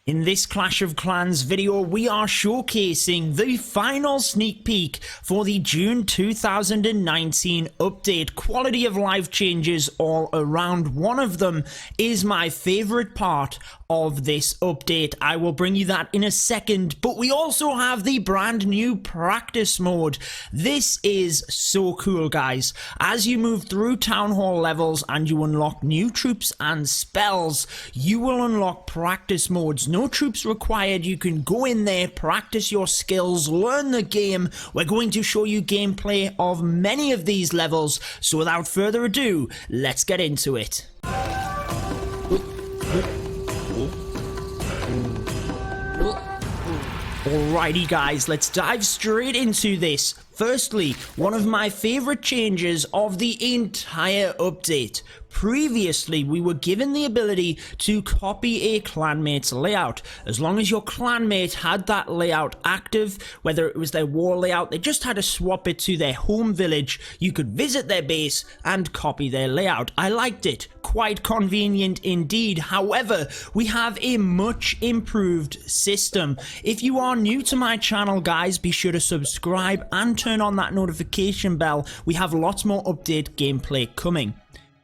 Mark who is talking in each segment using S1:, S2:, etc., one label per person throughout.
S1: In this Clash of Clans video, we are showcasing the final sneak peek for the June 2019 update. Quality of life changes all around. One of them is my favorite part of this update. I will bring you that in a second, but we also have the brand new practice mode. This is so cool, guys. As you move through town hall levels and you unlock new troops and spells, you will unlock practice modes. No troops required. You can go in there, practice your skills, learn the game. We're going to show you gameplay of many of these levels. So without further ado, let's get into it. Alrighty guys, let's dive straight into this. Firstly, one of my favorite changes of the entire update. Previously, we were given the ability to copy a clanmate's layout. As long as your clanmate had that layout active, whether it was their war layout, they just had to swap it to their home village. You could visit their base and copy their layout. I liked it. Quite convenient indeed. However, we have a much improved system. If you are new to my channel, guys, be sure to subscribe and turn on that notification bell. We have lots more update gameplay coming.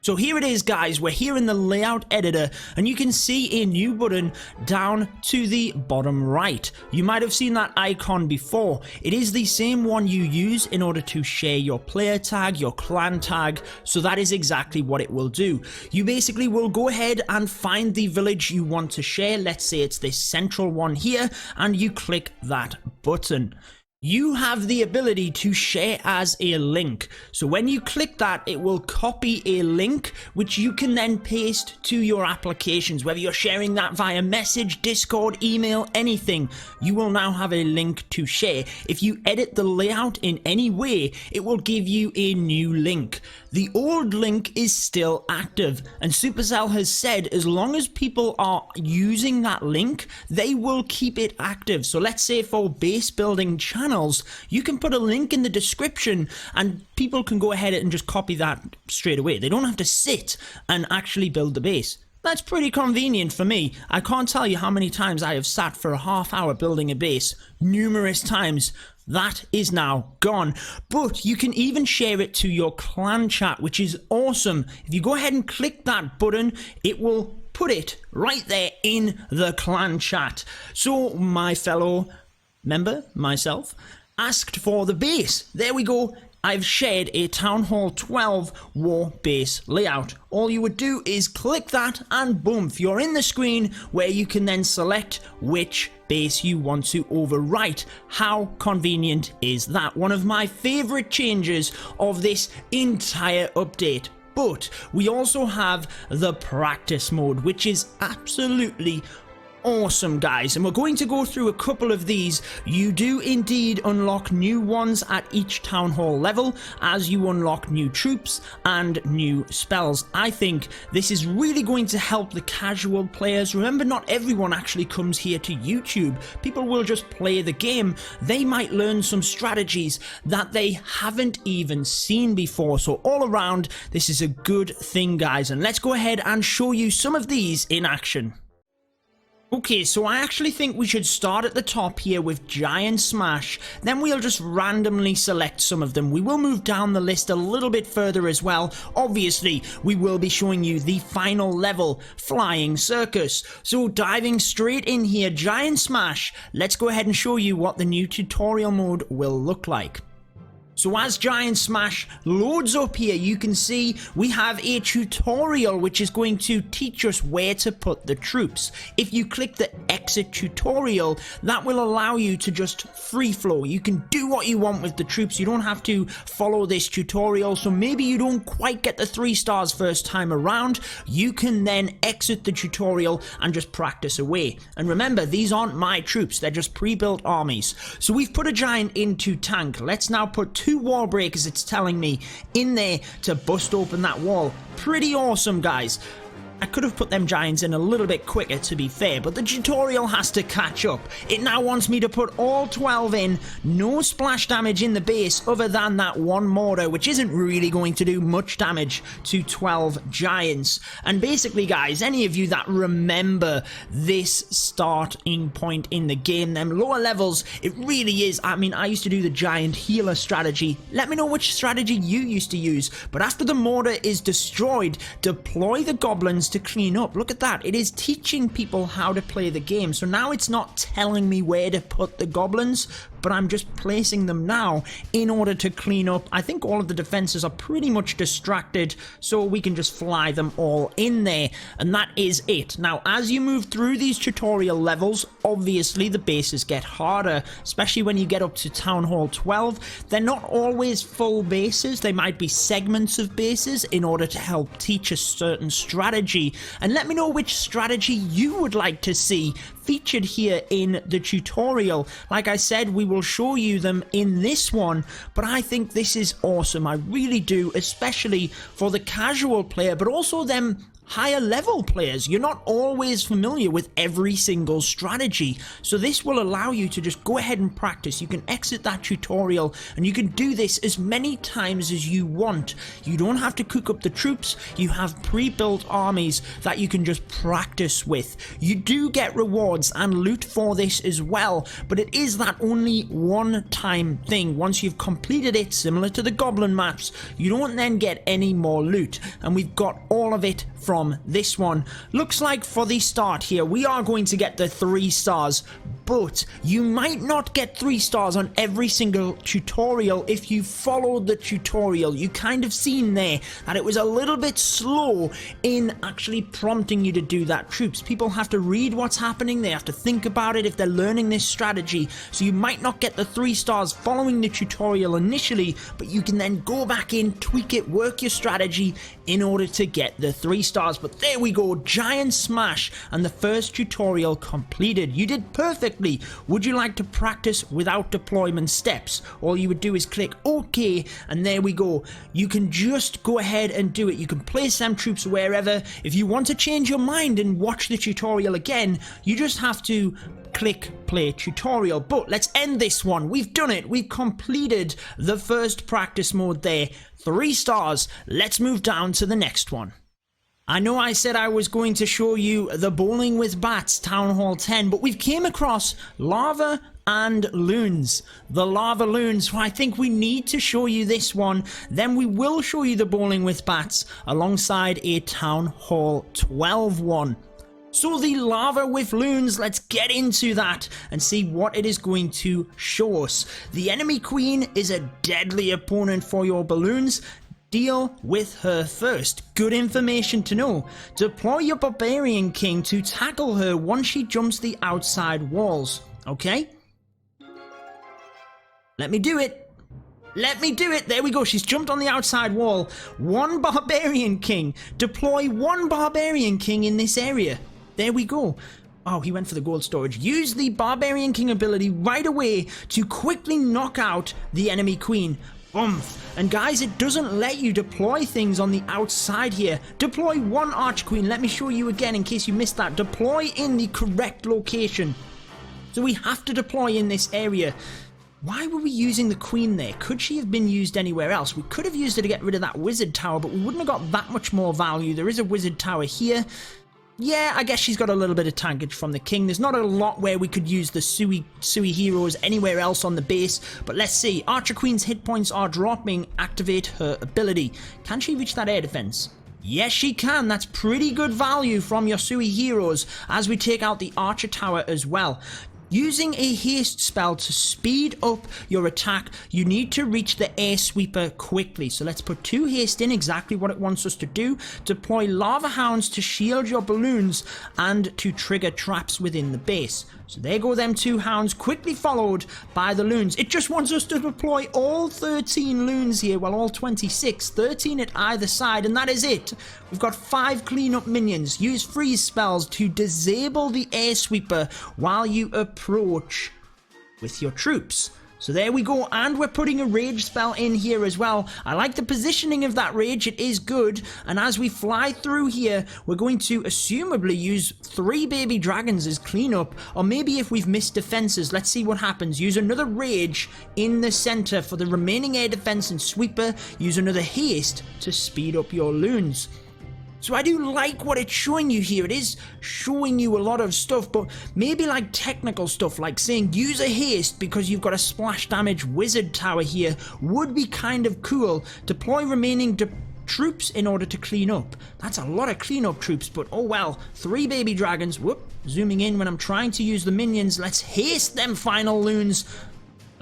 S1: So here it is, guys. We're here in the layout editor and you can see a new button down to the bottom right. You might have seen that icon before. It is the same one you use in order to share your player tag, your clan tag. So that is exactly what it will do. You basically will go ahead and find the village you want to share. Let's say it's this central one here, and you click that button. You have the ability to share as a link. So when you click that, it will copy a link which you can then paste to your applications. Whether you're sharing that via message, Discord, email, anything, you will now have a link to share. If you edit the layout in any way, it will give you a new link. The old link is still active, and Supercell has said as long as people are using that link, they will keep it active. So let's say for base building channels, you can put a link in the description and people can go ahead and just copy that straight away. They don't have to sit and actually build the base. That's pretty convenient for me. I can't tell you how many times I have sat for a half hour building a base. Numerous times. That is now gone. But you can even share it to your clan chat, which is awesome. If you go ahead and click that button, it will put it right there in the clan chat. So my fellow member, myself, asked for the base. There we go. I've shared a Town Hall 12 war base layout. All you would do is click that and boom, you're in the screen where you can then select which base you want to overwrite. How convenient is that? One of my favorite changes of this entire update. But we also have the practice mode, which is absolutely awesome, guys, and we're going to go through a couple of these. You do indeed unlock new ones at each town hall level as you unlock new troops and new spells. I think this is really going to help the casual players. Remember, not everyone actually comes here to YouTube. People will just play the game. They might learn some strategies that they haven't even seen before. So all around, this is a good thing, guys, and let's go ahead and show you some of these in action. Okay, so I actually think we should start at the top here with Giant Smash, then we'll just randomly select some of them. We will move down the list a little bit further as well. Obviously, we will be showing you the final level, Flying Circus. So diving straight in here, Giant Smash, let's go ahead and show you what the new tutorial mode will look like. So as Giant Smash loads up here, you can see we have a tutorial which is going to teach us where to put the troops. If you click the exit tutorial, that will allow you to just free flow. You can do what you want with the troops. You don't have to follow this tutorial. So maybe you don't quite get the 3 stars first time around. You can then exit the tutorial and just practice away. And remember, these aren't my troops. They're just pre-built armies. So we've put a giant into tank. Let's now put 2 wall breakers, it's telling me, in there to bust open that wall. Pretty awesome, guys. I could have put them giants in a little bit quicker, to be fair, but the tutorial has to catch up. It now wants me to put all 12 in, no splash damage in the base other than that one mortar, which isn't really going to do much damage to 12 giants. And basically, guys, any of you that remember this starting point in the game, them lower levels, it really is. I mean, I used to do the giant healer strategy. Let me know which strategy you used to use. But after the mortar is destroyed, deploy the goblins to clean up. Look at that. It is teaching people how to play the game. So now it's not telling me where to put the goblins, but I'm just placing them now in order to clean up. I think all of the defenses are pretty much distracted, so we can just fly them all in there, and that is it. Now, as you move through these tutorial levels, obviously the bases get harder, especially when you get up to Town Hall 12. They're not always full bases. They might be segments of bases in order to help teach a certain strategy. And let me know which strategy you would like to see featured here in the tutorial. Like I said, we will show you them in this one, but I think this is awesome. I really do, especially for the casual player, but also them higher level players. You're not always familiar with every single strategy, so this will allow you to just go ahead and practice. You can exit that tutorial and you can do this as many times as you want. You don't have to cook up the troops. You have pre-built armies that you can just practice with. You do get rewards and loot for this as well, but it is that only one-time thing. Once you've completed it, similar to the goblin maps, you don't then get any more loot, and we've got all of it from this one. Looks like for the start here, we are going to get the 3 stars, but you might not get 3 stars on every single tutorial if you followed the tutorial. You kind of seen there that it was a little bit slow in actually prompting you to do that, troops. People have to read what's happening, they have to think about it if they're learning this strategy, so you might not get the 3 stars following the tutorial initially, but you can then go back in, tweak it, work your strategy in order to get the 3 stars. But there we go, giant smash, and the first tutorial completed. You did perfectly. Would you like to practice without deployment steps? All you would do is click OK, and there we go. You can just go ahead and do it. You can place them troops wherever. If you want to change your mind and watch the tutorial again, you just have to click play tutorial. But let's end this one. We've done it. We've completed the first practice mode there. 3 stars. Let's move down to the next one. I know I said I was going to show you the Bowling with Bats Town Hall 10, but we've came across lava and loons. The lava loons, I think we need to show you this one, then we will show you the Bowling with Bats alongside a Town Hall 12 one. So the lava with loons, let's get into that and see what it is going to show us. The enemy queen is a deadly opponent for your balloons. Deal with her first. Good information to know. Deploy your barbarian king to tackle her once she jumps the outside walls. Okay? Let me do it. Let me do it. There we go. She's jumped on the outside wall. 1 barbarian king. Deploy 1 barbarian king in this area. There we go. Oh, he went for the gold storage. Use the barbarian king ability right away to quickly knock out the enemy queen. Oomph. And guys, it doesn't let you deploy things on the outside here. Deploy 1 arch queen. Let me show you again in case you missed that. Deploy in the correct location. So we have to deploy in this area. Why were we using the queen there? Could she have been used anywhere else? We could have used her to get rid of that wizard tower, but we wouldn't have got that much more value. There is a wizard tower here. Yeah, I guess she's got a little bit of tankage from the king. There's not a lot where we could use the Sui heroes anywhere else on the base. But let's see. Archer Queen's hit points are dropping. Activate her ability. Can she reach that air defense? Yes, she can. That's pretty good value from your Sui heroes as we take out the Archer Tower as well. Using a haste spell to speed up your attack, you need to reach the air sweeper quickly. So let's put 2 haste in, exactly what it wants us to do. Deploy lava hounds to shield your balloons and to trigger traps within the base. So there go them 2 hounds, quickly followed by the loons. It just wants us to deploy all 13 loons here, well, all 26, 13 at either side, and that is it. We've got 5 cleanup minions. Use freeze spells to disable the air sweeper while you approach with your troops. So there we go, and we're putting a rage spell in here as well. I like the positioning of that rage, it is good. And as we fly through here, we're going to assumably use 3 baby dragons as cleanup. Or maybe if we've missed defenses, let's see what happens. Use another rage in the center for the remaining air defense and sweeper. Use another haste to speed up your loons. So I do like what it's showing you here. It is showing you a lot of stuff, but maybe like technical stuff, like saying use a haste because you've got a splash damage wizard tower here would be kind of cool. Deploy remaining troops in order to clean up. That's a lot of cleanup troops, but oh well. 3 baby dragons. Whoop. Zooming in when I'm trying to use the minions. Let's haste them final loons.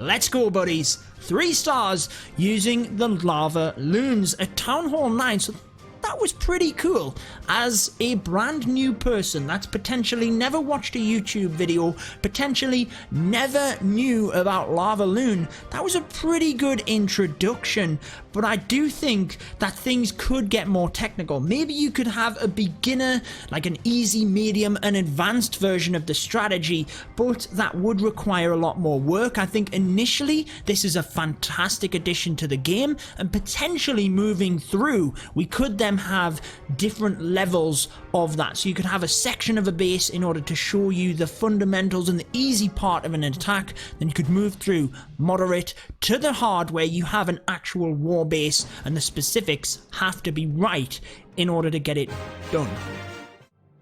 S1: Let's go, buddies. 3 stars using the lava loons at Town Hall 9. So that was pretty cool. As a brand new person that's potentially never watched a YouTube video, potentially never knew about Lava Loon, that was a pretty good introduction. But I do think that things could get more technical. Maybe you could have a beginner, like an easy, medium, and advanced version of the strategy, but that would require a lot more work. I think initially this is a fantastic addition to the game, and potentially moving through, we could then have different levels of that. So you could have a section of a base in order to show you the fundamentals and the easy part of an attack. Then you could move through moderate to the hard, where you have an actual war base and the specifics have to be right in order to get it done.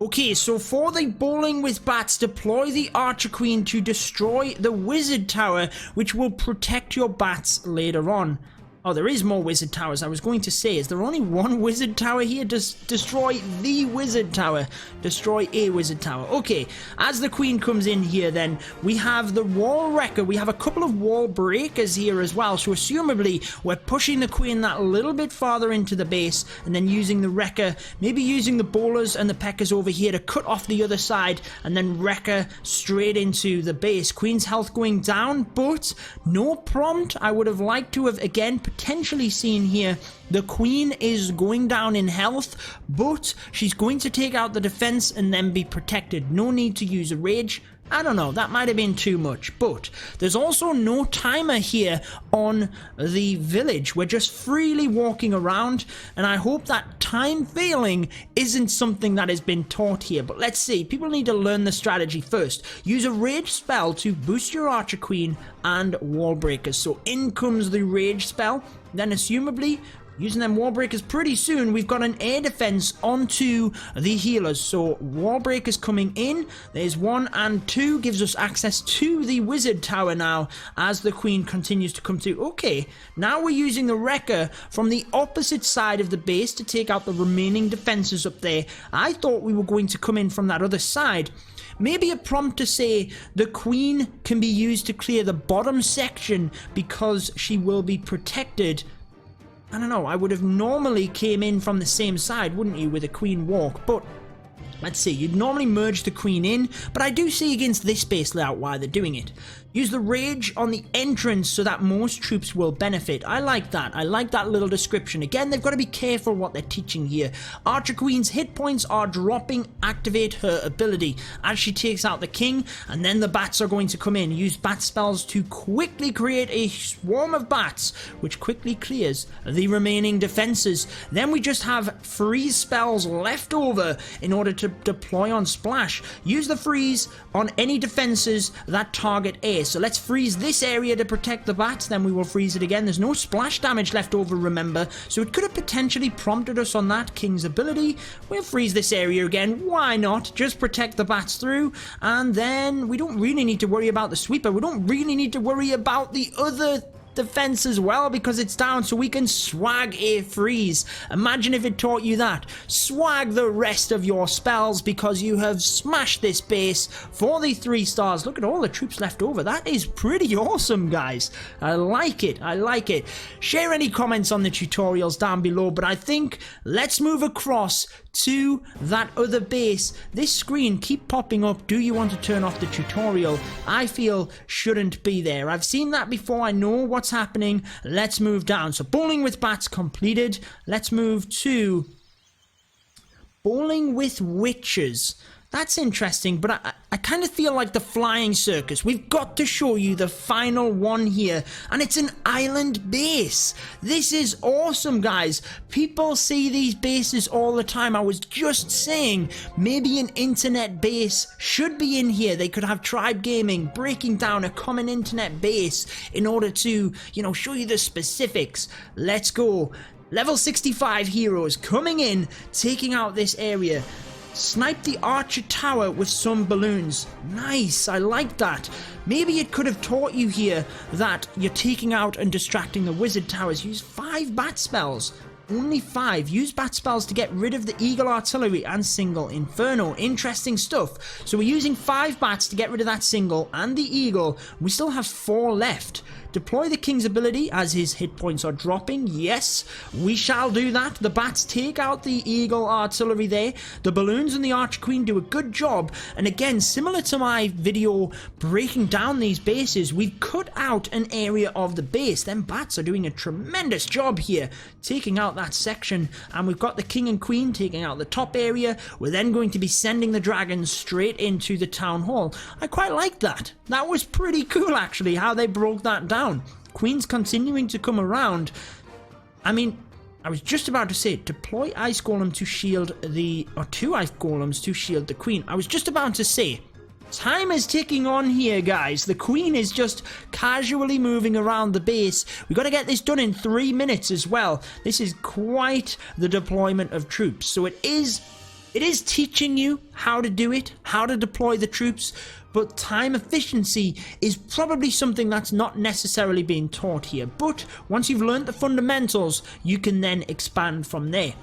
S1: Okay, so for the bowling with bats, deploy the Archer Queen to destroy the wizard tower, which will protect your bats later on. Oh, there is more wizard towers. I was going to say, is there only one wizard tower here? Destroy the wizard tower. Destroy a wizard tower. Okay, as the queen comes in here then, we have the wall wrecker. We have a couple of wall breakers here as well. So assumably, we're pushing the queen that little bit farther into the base and then using the wrecker, maybe using the bowlers and the peckers over here to cut off the other side and then wrecker straight into the base. Queen's health going down, but no prompt. I would have liked to have, again, potentially seen here the queen is going down in health, but she's going to take out the defense and then be protected. No need to use a rage. I don't know, that might have been too much, but there's also no timer here on the village. We're just freely walking around, and I hope that time failing isn't something that has been taught here. But let's see, people need to learn the strategy first. Use a rage spell to boost your Archer Queen and wall breakers. So in comes the rage spell, then assumably using them wall breakers pretty soon, we've got an air defense onto the healers. So wall breakers coming in. There's 1 and 2, gives us access to the wizard tower now as the queen continues to come through. Okay, now we're using the wrecker from the opposite side of the base to take out the remaining defenses up there. I thought we were going to come in from that other side. Maybe a prompt to say the queen can be used to clear the bottom section because she will be protected. I don't know, I would have normally came in from the same side, wouldn't you, with a queen walk, but let's see, you'd normally merge the queen in, but I do see against this base layout why they're doing it. Use the rage on the entrance so that most troops will benefit. I like that. I like that little description. Again, they've got to be careful what they're teaching here. Archer Queen's hit points are dropping. Activate her ability as she takes out the king, and then the bats are going to come in. Use bat spells to quickly create a swarm of bats, which quickly clears the remaining defenses. Then we just have freeze spells left over in order to deploy on splash. Use the freeze on any defenses that target air. So let's freeze this area to protect the bats, then we will freeze it again. There's no splash damage left over, remember, so it could have potentially prompted us on that king's ability. We'll freeze this area again, why not? Just protect the bats through, and then we don't really need to worry about the sweeper. We don't really need to worry about the other defense as well because it's down, so we can swag a freeze. Imagine if it taught you that. Swag the rest of your spells because you have smashed this base for the 3 stars. Look at all the troops left over. That is pretty awesome, guys. I like it. I like it. Share any comments on the tutorials down below, but I think let's move across to that other base. This screen keep popping up. Do you want to turn off the tutorial? I feel shouldn't be there. I've seen that before. I know what's happening. Let's move down. So bowling with bats completed. Let's move to bowling with witches. That's interesting, but I kind of feel like the flying circus. We've got to show you the final one here, and it's an island base. This is awesome, guys. People see these bases all the time. I was just saying, maybe an internet base should be in here. They could have Tribe Gaming breaking down a common internet base in order to, you know, show you the specifics. Let's go. Level 65 heroes coming in, taking out this area. Snipe the archer tower with some balloons. Nice, I like that. Maybe it could have taught you here that you're taking out and distracting the wizard towers. Use 5 bat spells. Only 5. Use bat spells to get rid of the eagle artillery and single inferno. Interesting stuff. So we're using 5 bats to get rid of that single and the eagle. We still have 4 left. Deploy the king's ability as his hit points are dropping. Yes, we shall do that. The bats take out the eagle artillery there. The balloons and the archer queen do a good job. And again, similar to my video breaking down these bases, we've cut out an area of the base. Them bats are doing a tremendous job here, taking out that section. And we've got the king and queen taking out the top area. We're then going to be sending the dragons straight into the town hall. I quite like that. That was pretty cool, actually, how they broke that down. Queen's continuing to come around. I mean, I was just about to say, deploy ice golem to shield the, or 2 ice golems to shield the queen. I was just about to say, time is ticking on here, guys. The queen is just casually moving around the base. We got to get this done in 3 minutes as well. This is quite the deployment of troops. So it is teaching you how to do it, how to deploy the troops, but time efficiency is probably something that's not necessarily being taught here. But once you've learned the fundamentals, you can then expand from there.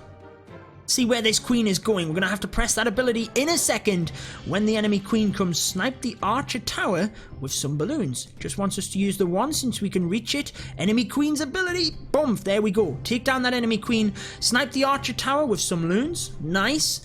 S1: See where this queen is going. We're going to have to press that ability in a second. When the enemy queen comes, snipe the archer tower with some balloons. Just wants us to use the 1 since we can reach it. Enemy queen's ability. Boom. There we go. Take down that enemy queen. Snipe the archer tower with some balloons. Nice.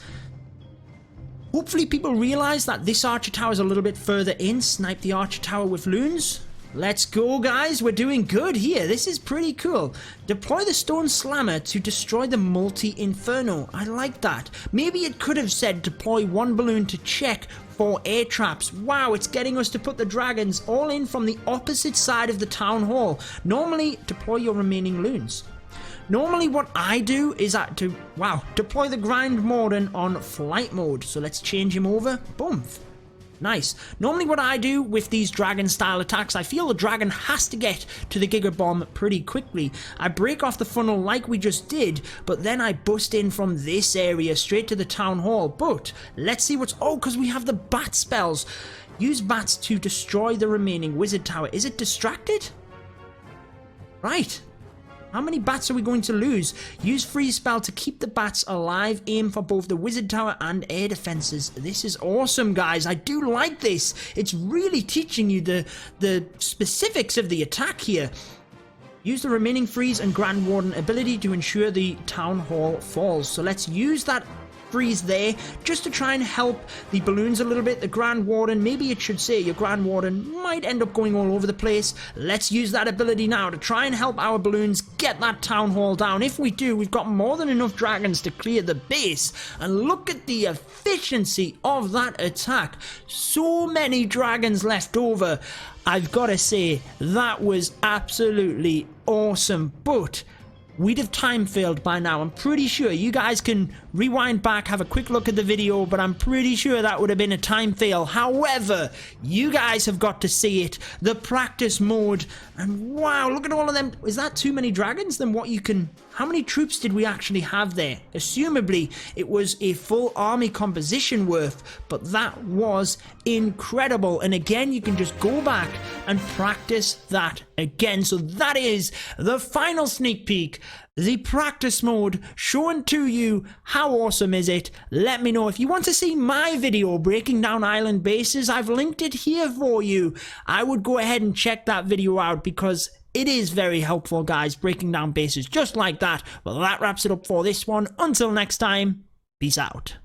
S1: Hopefully people realize that this archer tower is a little bit further in. Snipe the archer tower with loons. Let's go, guys. We're doing good here. This is pretty cool. Deploy the stone slammer to destroy the multi-inferno. I like that. Maybe it could have said deploy 1 balloon to check for air traps. Wow, it's getting us to put the dragons all in from the opposite side of the town hall. Normally, deploy your remaining loons. Normally what I do is deploy the Grand Morden on flight mode. So let's change him over. Boom. Nice. Normally what I do with these dragon style attacks, I feel the dragon has to get to the Giga Bomb pretty quickly. I break off the funnel like we just did, but then I bust in from this area straight to the town hall. But let's see what's... Oh, because we have the bat spells. Use bats to destroy the remaining wizard tower. Is it distracted? Right. How many bats are we going to lose? Use freeze spell to keep the bats alive. Aim for both the wizard tower and air defenses. This is awesome, guys. I do like this. It's really teaching you the specifics of the attack here. Use the remaining freeze and Grand Warden ability to ensure the town hall falls. So let's use that freeze there just to try and help the balloons a little bit. The Grand Warden, maybe it should say your Grand Warden might end up going all over the place. Let's use that ability now to try and help our balloons get that town hall down. If we do, we've got more than enough dragons to clear the base. And look at the efficiency of that attack. So many dragons left over. I've got to say, that was absolutely awesome. But we'd have time failed by now. I'm pretty sure you guys can rewind back, have a quick look at the video, but I'm pretty sure that would have been a time fail. However, you guys have got to see it, the practice mode, and wow, look at all of them. Is that too many dragons than what you can... How many troops did we actually have there? Assumably, it was a full army composition worth, but that was incredible. And again, you can just go back and practice that again. So that is the final sneak peek, the practice mode, showing to you how awesome is it. Let me know if you want to see my video breaking down island bases. I've linked it here for you. I would go ahead and check that video out because it is very helpful, guys, breaking down bases just like that. Well, that wraps it up for this one. Until next time, peace out.